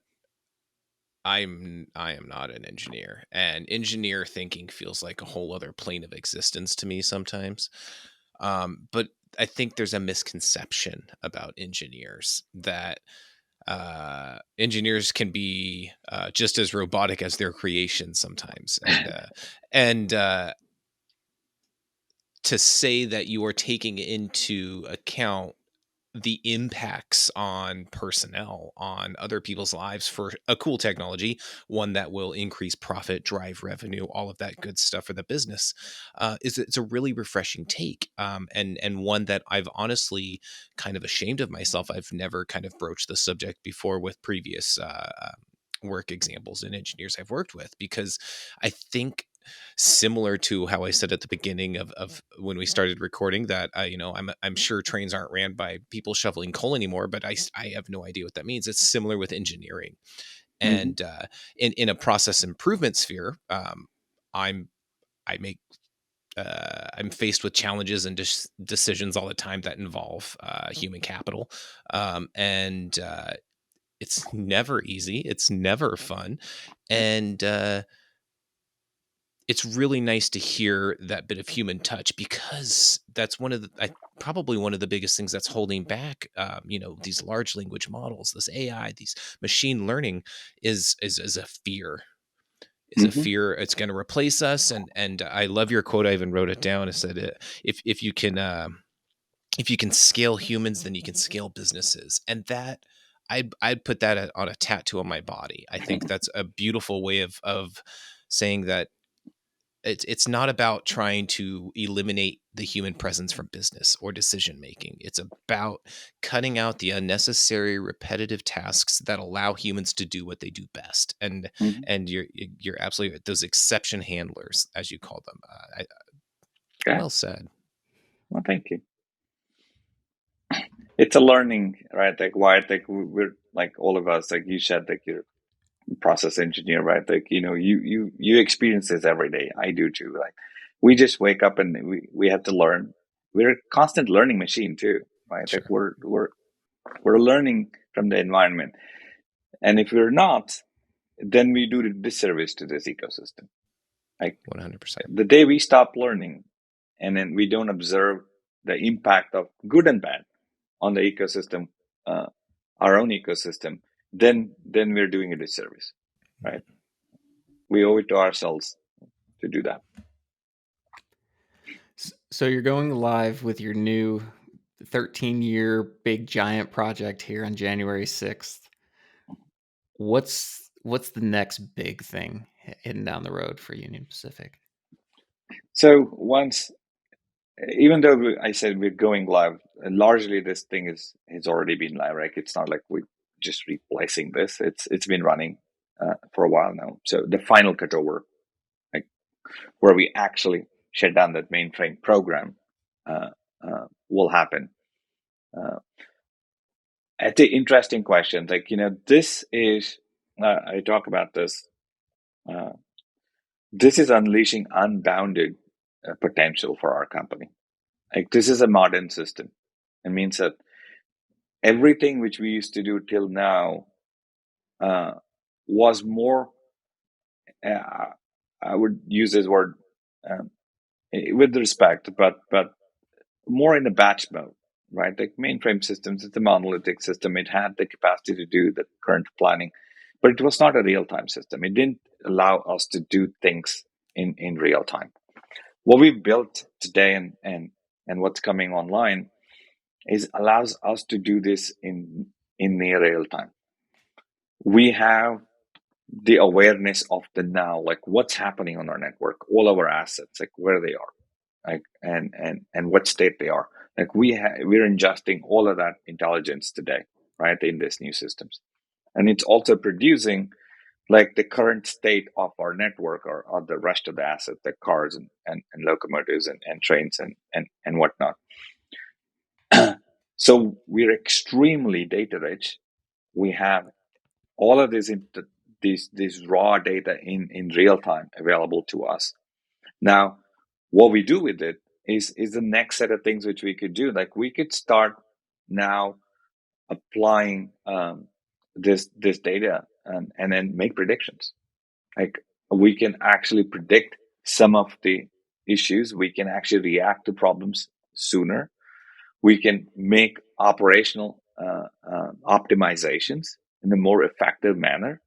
I am not an engineer, and engineer thinking feels like a whole other plane of existence to me sometimes. But I think there's a misconception about engineers that engineers can be just as robotic as their creation sometimes, and to say that you are taking into account the impacts on personnel, on other people's lives for a cool technology, one that will increase profit, drive revenue, all of that good stuff for the business, it's a really refreshing take, and one that I've honestly kind of ashamed of myself. I've never kind of broached the subject before with previous work examples and engineers I've worked with, because I think, similar to how I said at the beginning of when we started recording, that I'm sure trains aren't ran by people shoveling coal anymore, but I have no idea what that means. It's similar with engineering, Mm-hmm. and in a process improvement sphere, I'm I make I'm faced with challenges and decisions all the time that involve human capital, and it's never easy. It's never fun, and it's really nice to hear that bit of human touch, because that's probably one of the biggest things that's holding back, these large language models, this AI, these machine learning, is a fear. Is a Mm-hmm. fear it's going to replace us, and I love your quote. I even wrote it down. It said, if you can scale humans, then you can scale businesses, and that. I'd put that on a tattoo on my body. I think that's a beautiful way of saying that it's not about trying to eliminate the human presence from business or decision making. It's about cutting out the unnecessary repetitive tasks that allow humans to do what they do best. And Mm-hmm. and you're absolutely right. Those exception handlers, as you call them. Yeah. Well said. Well, thank you. It's a learning, right? Like Wyatt, like we're like all of us, like you said, like you're a process engineer, right? Like you experience this every day. I do too. Like we just wake up and we have to learn. We're a constant learning machine too, right? Like Sure. we're learning from the environment, and if we're not, then we do the disservice to this ecosystem. Like 100%. the day we stop learning, and then we don't observe the impact of good and bad on the ecosystem, our own ecosystem, then we're doing a disservice, right? We owe it to ourselves to do that. So you're going live with your new 13-year big giant project here on January 6th. What's the next big thing heading down the road for Union Pacific? So even though I said we're going live, largely this thing has already been live, right? It's not like we're just replacing this. It's been running for a while now. So the final cutover, like where we actually shut down that mainframe program, will happen. It's an interesting question. Like this is I talk about this. Uh, this is unleashing unbounded potential for our company. Like this is a modern system. It means that everything which we used to do till now was more. I would use this word um, with respect, but more in a batch mode, right? Like mainframe systems, it's a monolithic system. It had the capacity to do the current planning, but it was not a real time system. It didn't allow us to do things in real time. What we built today and what's coming online is allows us to do this in near real time. We have the awareness of the now, like what's happening on our network, all of our assets, like where they are, like and what state they are. Like we're ingesting all of that intelligence today, right, in these new systems. And it's also producing like the current state of our network or the rest of the assets, the cars and locomotives and trains and whatnot. So we're extremely data rich. We have all of these raw data in real time available to us. Now, what we do with it is the next set of things which we could do. Like we could start now applying this data and then make predictions. Like we can actually predict some of the issues. We can actually react to problems sooner. We can make operational optimizations in a more effective manner.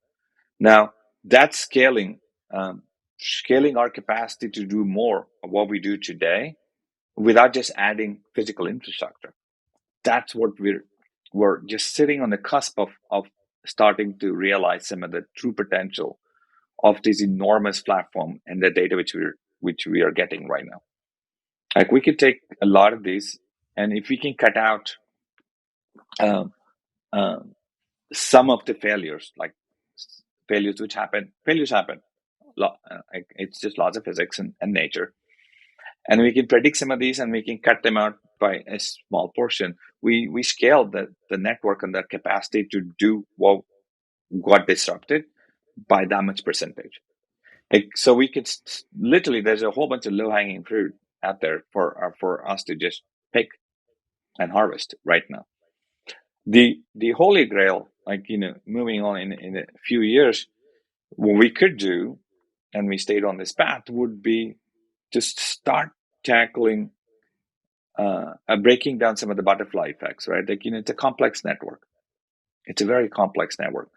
Now, that's scaling our capacity to do more of what we do today without just adding physical infrastructure. That's what we're just sitting on the cusp of starting to realize some of the true potential of this enormous platform and the data which we are getting right now. Like we could take a lot of these, and if we can cut out um, um, some of the failures, like failures happen. It's just laws of physics and nature, and we can predict some of these, and we can cut them out by a small portion. We scale the network and the capacity to do what got disrupted by that much percentage. So we could literally, there's a whole bunch of low hanging fruit out there for us to just pick and harvest right now. The holy grail, like moving on in a few years, what we could do, and we stayed on this path, would be just start tackling breaking down some of the butterfly effects, right? Like it's a complex network. It's a very complex network.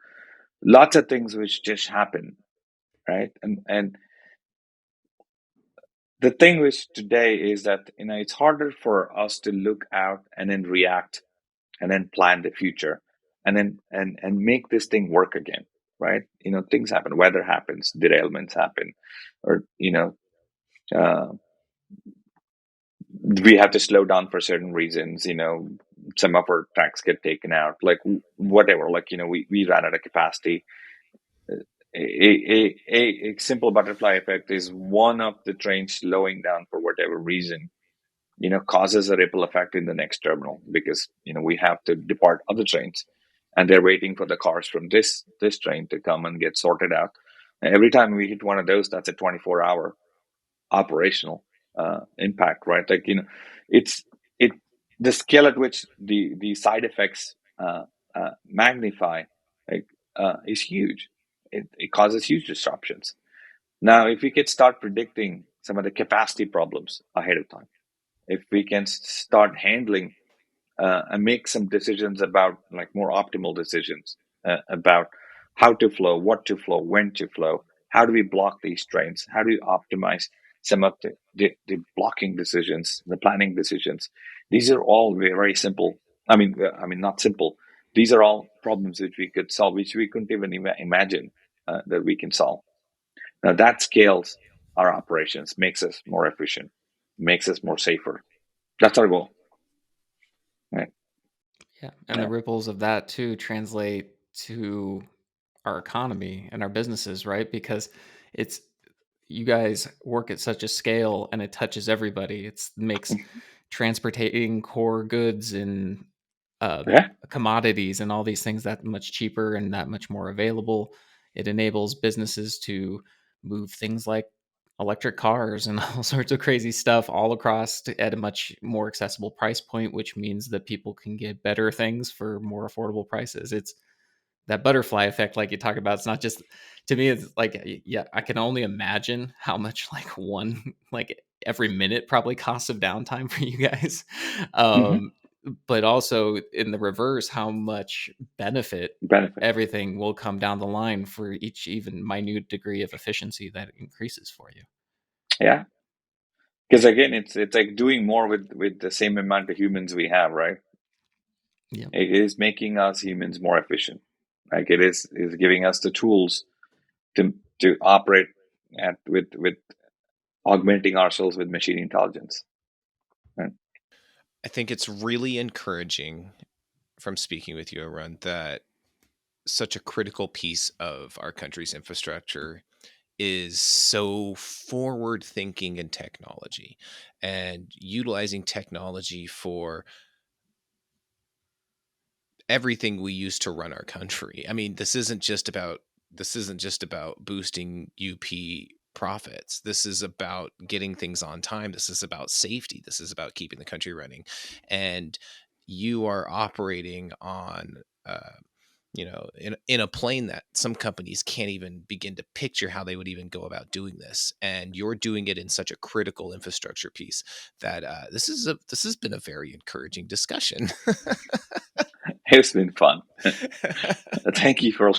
Lots of things which just happen, right? And the thing which today is that it's harder for us to look out and then react and then plan the future and then and make this thing work again, right? Things happen, weather happens, derailments happen, or uh, we have to slow down for certain reasons. Some of our tracks get taken out, like whatever. Like we ran out of capacity. A simple butterfly effect is one of the trains slowing down for whatever reason, causes a ripple effect in the next terminal because, we have to depart other trains and they're waiting for the cars from this train to come and get sorted out. And every time we hit one of those, that's a 24-hour operational impact, right? Like, it's it the scale at which the side effects magnify, like, is huge. It causes huge disruptions. Now, if we could start predicting some of the capacity problems ahead of time, if we can start handling and make some decisions about, like, more optimal decisions about how to flow, what to flow, when to flow, how do we block these trains, how do we optimize some of the blocking decisions, the planning decisions. These are all very, very simple. I mean, not simple. These are all problems which we could solve, which we couldn't even imagine that we can solve. Now that scales our operations, makes us more efficient, makes us more safer. That's our goal. Right. Yeah, and the ripples of that too translate to our economy and our businesses, right? Because it's you guys work at such a scale and it touches everybody. It makes transporting core goods and Yeah. commodities and all these things that much cheaper and that much more available. It enables businesses to move things like electric cars and all sorts of crazy stuff all across at a much more accessible price point, which means that people can get better things for more affordable prices. It's that butterfly effect, like you talk about. It's not just, to me, it's like, yeah, I can only imagine how much like like every minute probably costs of downtime for you guys. Mm-hmm. um but also in the reverse, how much benefit Benefit. everything will come down the line for each even minute degree of efficiency that increases for you. Yeah. Because again, it's like doing more with the same amount of humans we have, right? Yeah. It is making us humans more efficient. Like it is giving us the tools to operate with augmenting ourselves with machine intelligence. Right? I think it's really encouraging from speaking with you, Arun, that such a critical piece of our country's infrastructure is so forward thinking in technology and utilizing technology for everything we use to run our country. I mean, this isn't just about boosting UP profits. This is about getting things on time. This is about safety. This is about keeping the country running. And you are operating on in a plane that some companies can't even begin to picture how they would even go about doing this, and you're doing it in such a critical infrastructure piece that this has been a very encouraging discussion. It's been fun. Thank you for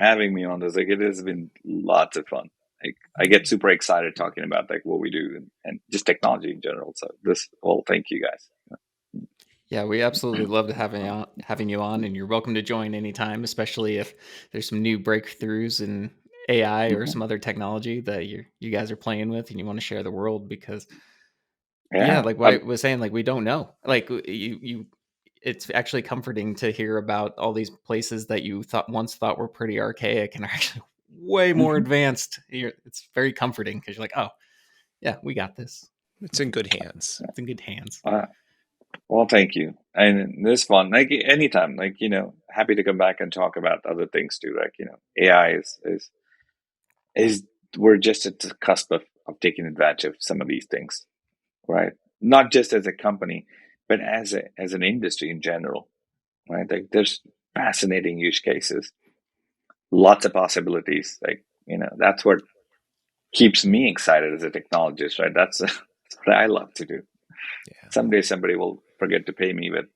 having me on this. Like, it has been lots of fun. Like, I get super excited talking about like what we do and just technology in general. So thank you guys. Yeah, we absolutely love to having you on, and you're welcome to join anytime, especially if there's some new breakthroughs in AI or some other technology that you guys are playing with and you want to share the world, because like what I was saying, like we don't know. Like you it's actually comforting to hear about all these places that you once thought were pretty archaic and are actually way more advanced. It's very comforting because you're like, oh, yeah, we got this. It's in good hands. It's in good hands. Well, thank you. And this fun, like anytime, like, happy to come back and talk about other things too. Like, AI is we're just at the cusp of taking advantage of some of these things, right? Not just as a company, but as an industry in general, right? Like, there's fascinating use cases, lots of possibilities. Like, that's what keeps me excited as a technologist, right? That's what I love to do. Yeah. Someday somebody will forget to pay me, but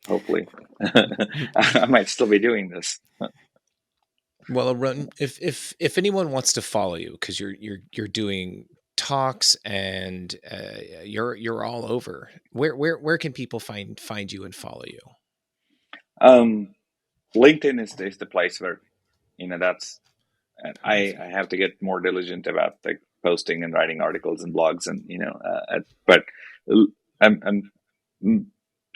hopefully I might still be doing this. Well, Arun, if anyone wants to follow you, because you're doing talks and you're all over, where can people find you and follow you? LinkedIn is the place where that's. I have to get more diligent about like posting and writing articles and blogs, and but I'm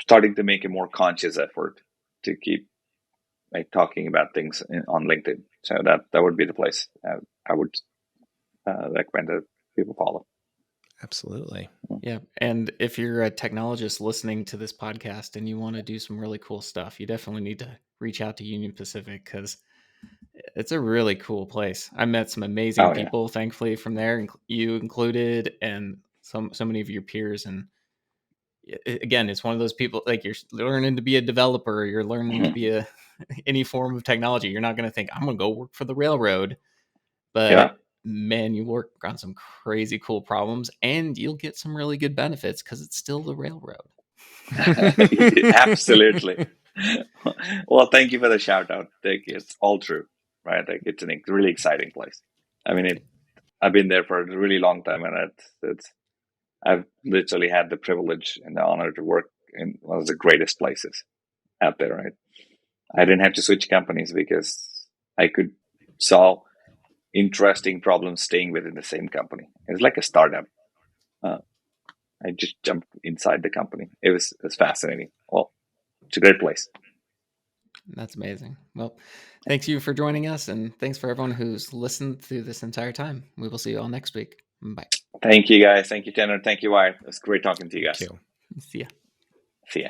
starting to make a more conscious effort to keep like talking about things on LinkedIn. So that would be the place I would recommend that people follow. Absolutely. Yeah. And if you're a technologist listening to this podcast and you want to do some really cool stuff, you definitely need to reach out to Union Pacific, because it's a really cool place. I met some amazing people, thankfully, from there, you included, and so many of your peers. And again, it's one of those people, like, you're learning to be a developer, you're learning to be any form of technology. You're not going to think, I'm going to go work for the railroad, but man, you work on some crazy cool problems and you'll get some really good benefits because it's still the railroad. Absolutely. Well, thank you for the shout out. It's all true, right? Like, it's a really exciting place. I mean, I've been there for a really long time, and I've literally had the privilege and the honor to work in one of the greatest places out there, right? I didn't have to switch companies because I could solve interesting problems staying within the same company. It's like a startup. I just jumped inside the company. It was fascinating. Well, it's a great place. That's amazing. Well, thanks you for joining us, and thanks for everyone who's listened through this entire time. We will see you all next week. Bye. Thank you, guys. Thank you, Tanner. Thank you, Wyatt. It was great talking to you guys. Thank you. See ya. See ya.